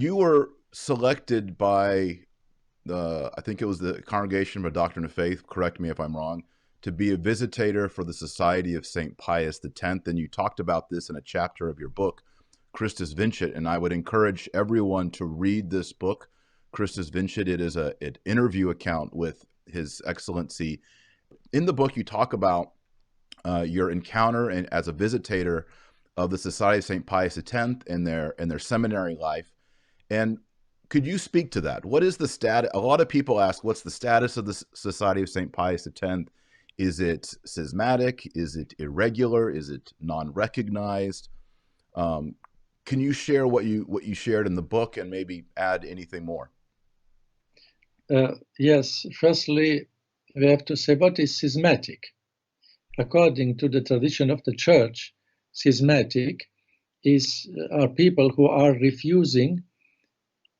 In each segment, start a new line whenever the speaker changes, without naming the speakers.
You were selected by I think it was the Congregation for Doctrine of Faith, correct me if I'm wrong, to be a visitator for the Society of St. Pius X. And you talked about this in a chapter of your book, Christus Vincit. And I would encourage everyone to read this book, Christus Vincit. It is an interview account with His Excellency. In the book, you talk about your encounter and as a visitator of the Society of St. Pius X in their seminary life. And could you speak to that? What is the status? A lot of people ask, what's the status of the Society of St. Pius X? Is it schismatic? Is it irregular? Is it non-recognized? Can you share what you shared in the book and maybe add anything more?
Yes. Firstly, we have to say, what is schismatic? According to the tradition of the Church, schismatic are people who are refusing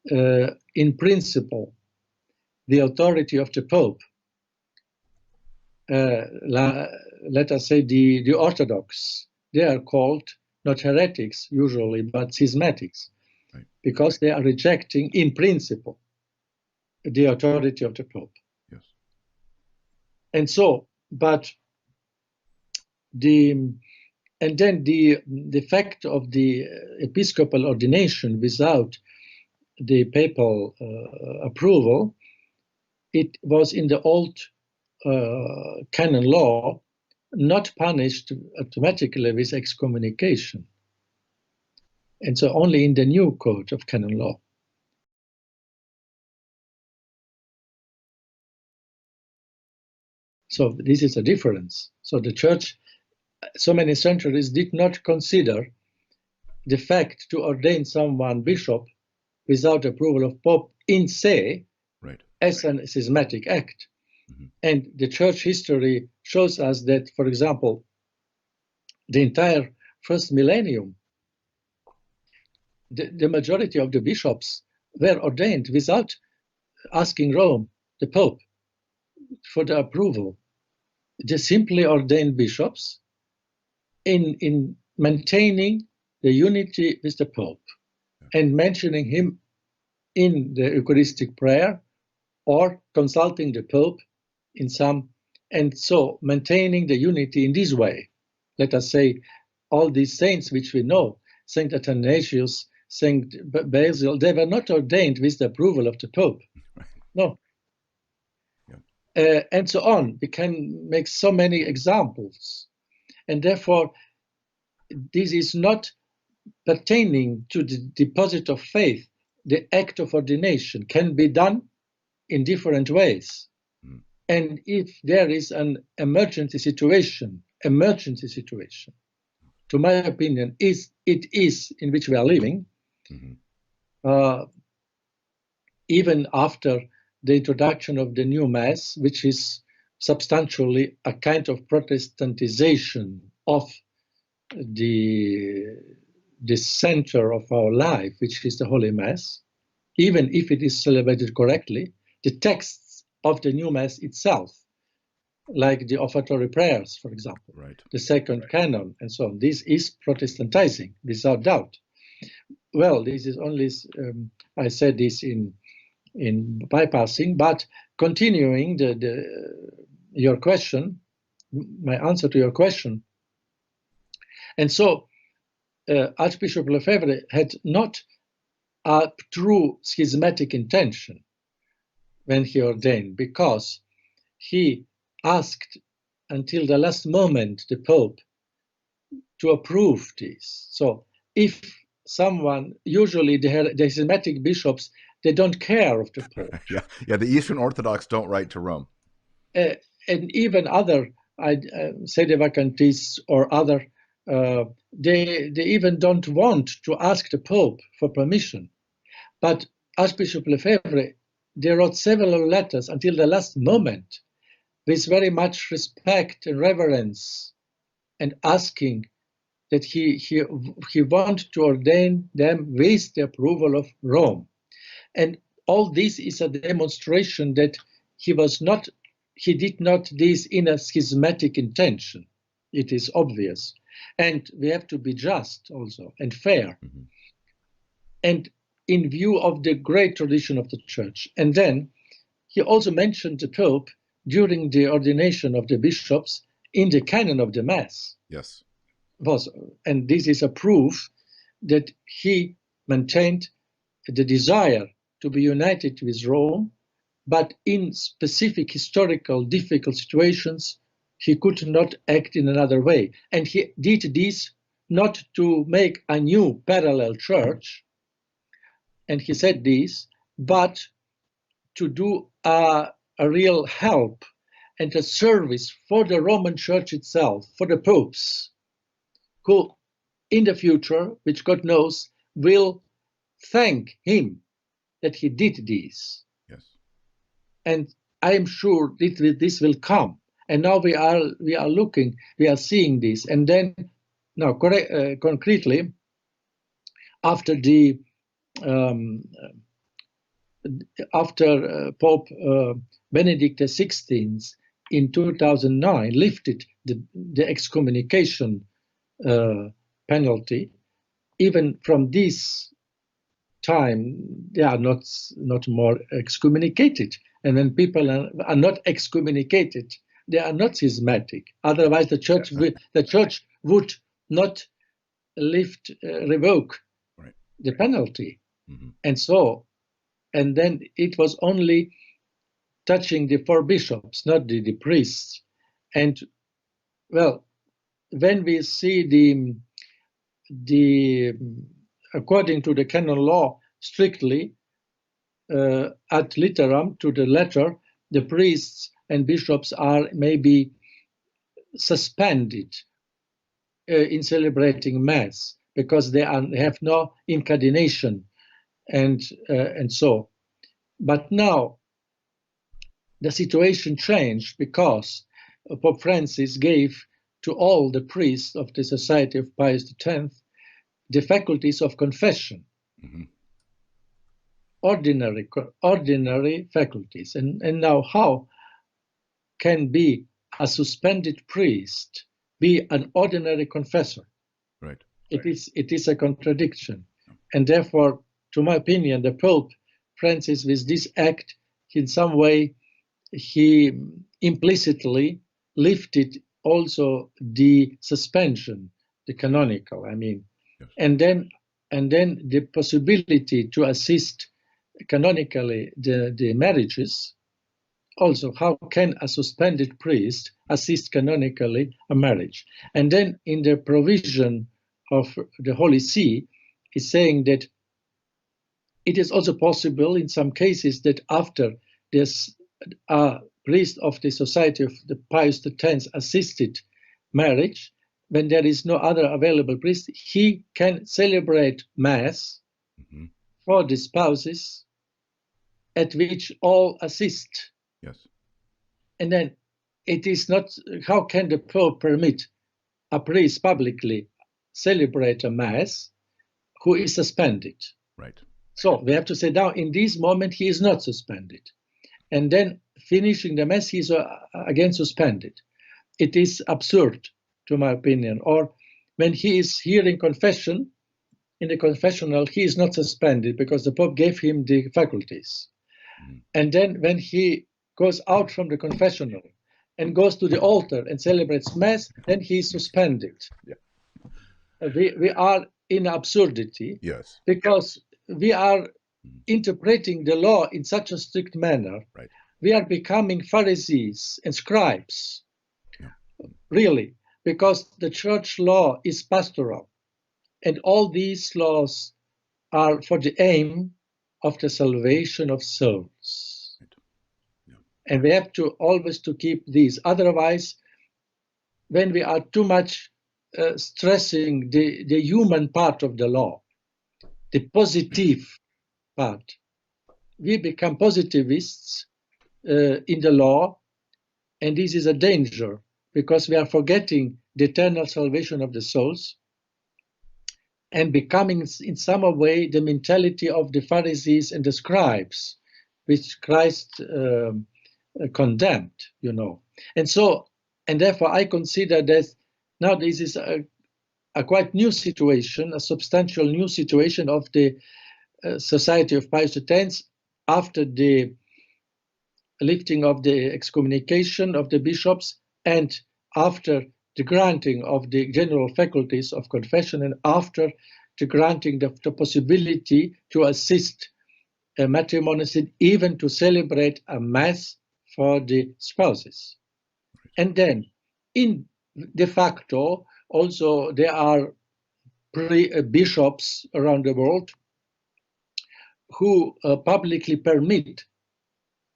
in principle the authority of the Pope. Let us say the Orthodox, they are called not heretics usually, but schismatics, right, because they are rejecting in principle the authority of the Pope.
Yes.
And so, but the fact of the episcopal ordination without the papal approval, it was in the old canon law not punished automatically with excommunication. And so only in the new code of canon law. So this is a difference. So the Church, so many centuries, did not consider the fact to ordain someone bishop without approval of Pope in se,
right,
as a schismatic act. Mm-hmm. And the Church history shows us that, for example, the entire first millennium, the majority of the bishops were ordained without asking Rome, the Pope, for the approval. They simply ordained bishops in maintaining the unity with the Pope, yeah, and mentioning him in the Eucharistic prayer or consulting the Pope in some, and so maintaining the unity in this way. Let us say all these saints which we know, Saint Athanasius, Saint Basil, they were not ordained with the approval of the Pope. No. Yeah. And so on. We can make so many examples. And therefore, this is not pertaining to the deposit of faith. The act of ordination can be done in different ways. Mm. And if there is an emergency situation, to my opinion, it is in which we are living, mm-hmm, even after the introduction of the new Mass, which is substantially a kind of Protestantization of the center of our life, which is the Holy Mass. Even if it is celebrated correctly, the texts of the new Mass itself, like the offertory prayers, for example, right, the second canon, and so on, this is Protestantizing, without doubt. Well, this is only, I said this in bypassing, but continuing your question, my answer to your question. And so Archbishop Lefebvre had not a true schismatic intention when he ordained, because he asked until the last moment the Pope to approve this. So if someone, usually the schismatic bishops, they don't care of the Pope.
Yeah, the Eastern Orthodox don't write to Rome.
And even other, Sede Vacantes or other, they even don't want to ask the Pope for permission. But Archbishop Lefebvre, they wrote several letters until the last moment with very much respect and reverence, and asking that he wanted to ordain them with the approval of Rome. And all this is a demonstration that he did not this in a schismatic intention. It is obvious. And we have to be just also and fair. Mm-hmm. And in view of the great tradition of the church. And then he also mentioned the Pope during the ordination of the bishops in the canon of the Mass.
Yes.
And this is a proof that he maintained the desire to be united with Rome, but in specific historical difficult situations, he could not act in another way. And he did this not to make a new parallel church, and he said this, but to do a real help and a service for the Roman Church itself, for the popes, who in the future, which God knows, will thank him that he did this.
Yes.
And I am sure this will come. And now we are looking, we are seeing this. And then, now concretely, after the Pope Benedict XVI in 2009 lifted the excommunication penalty, even from this time they are not more excommunicated. And when people are not excommunicated, they are not schismatic. Otherwise, the church would not revoke the penalty. Mm-hmm. And then it was only touching the 4 bishops, not the priests. And well, when we see the according to the canon law, strictly ad literam, to the letter, the priests and bishops are maybe suspended in celebrating Mass because they have no incardination, and so. But now the situation changed because Pope Francis gave to all the priests of the Society of Pius X the faculties of confession, mm-hmm. ordinary faculties. And now how can be a suspended priest be an ordinary confessor?
Right.
It is a contradiction. And therefore, to my opinion, the Pope Francis, with this act, in some way, he implicitly lifted also the suspension, the canonical, I mean, yes. and then the possibility to assist canonically the marriages. Also, how can a suspended priest assist canonically a marriage? And then in the provision of the Holy See, is saying that it is also possible in some cases that after this priest of the Society of the Pius X assisted marriage, when there is no other available priest, he can celebrate Mass mm-hmm. for the spouses at which all assist.
Yes.
And then it is not, how can the Pope permit a priest publicly celebrate a Mass who is suspended?
Right.
So we have to say now, in this moment, he is not suspended. And then finishing the Mass, he is again suspended. It is absurd, to my opinion. Or when he is hearing confession, in the confessional, he is not suspended because the Pope gave him the faculties. Mm-hmm. And then when he goes out from the confessional and goes to the altar and celebrates Mass, then he is suspended. Yeah. We are in absurdity.
Yes.
Because we are interpreting the law in such a strict manner.
Right.
We are becoming Pharisees and scribes, really, because the church law is pastoral. And all these laws are for the aim of the salvation of souls. Right. Yeah. And we have to always to keep these. Otherwise, when we are too much stressing the human part of the law, the positive part, we become positivists in the law, and this is a danger because we are forgetting the eternal salvation of the souls and becoming in some way the mentality of the Pharisees and the scribes, which Christ condemned, you know. And therefore I consider that now this is a quite new situation, a substantial new situation of the Society of Pius X, after the lifting of the excommunication of the bishops and after the granting of the general faculties of confession and after the granting the possibility to assist matrimonies and even to celebrate a mass for the spouses. And then in de facto also there are bishops around the world who publicly permit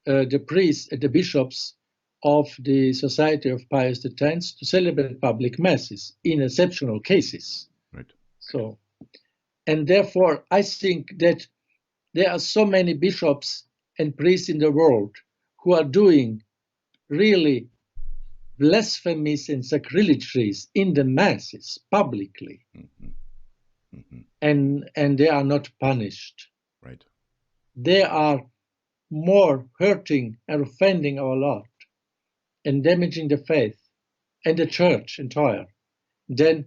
the priests and the bishops of the Society of Pius X to celebrate public masses in exceptional cases.
Right.
So, and therefore, I think that there are so many bishops and priests in the world who are doing really blasphemies and sacrilegies in the masses publicly, and they are not punished.
Right.
They are more hurting and offending our Lord and damaging the faith and the church entire than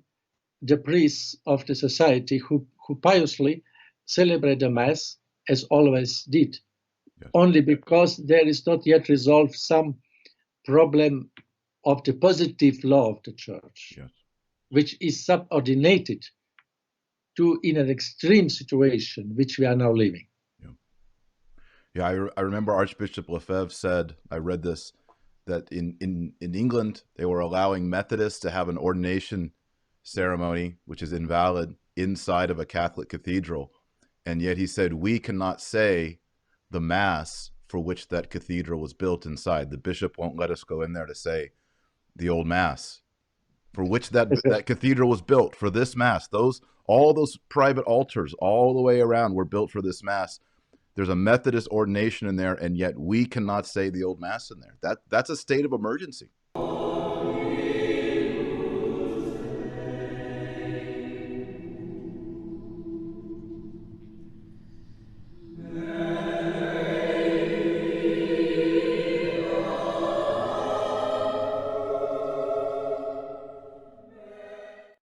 the priests of the society who piously celebrate the Mass as always did,
Yes.
only because there is not yet resolved some problem of the positive law of the church,
Yes.
which is subordinated to in an extreme situation which we are now living.
Yeah, I remember Archbishop Lefebvre said, I read this, that in England, they were allowing Methodists to have an ordination ceremony, which is invalid, inside of a Catholic cathedral. And yet he said, we cannot say the Mass for which that cathedral was built inside. The bishop won't let us go in there to say the old Mass for which that cathedral was built, for this Mass. All those private altars all the way around were built for this Mass. There's a Methodist ordination in there, and yet we cannot say the old Mass in there. That's a state of emergency.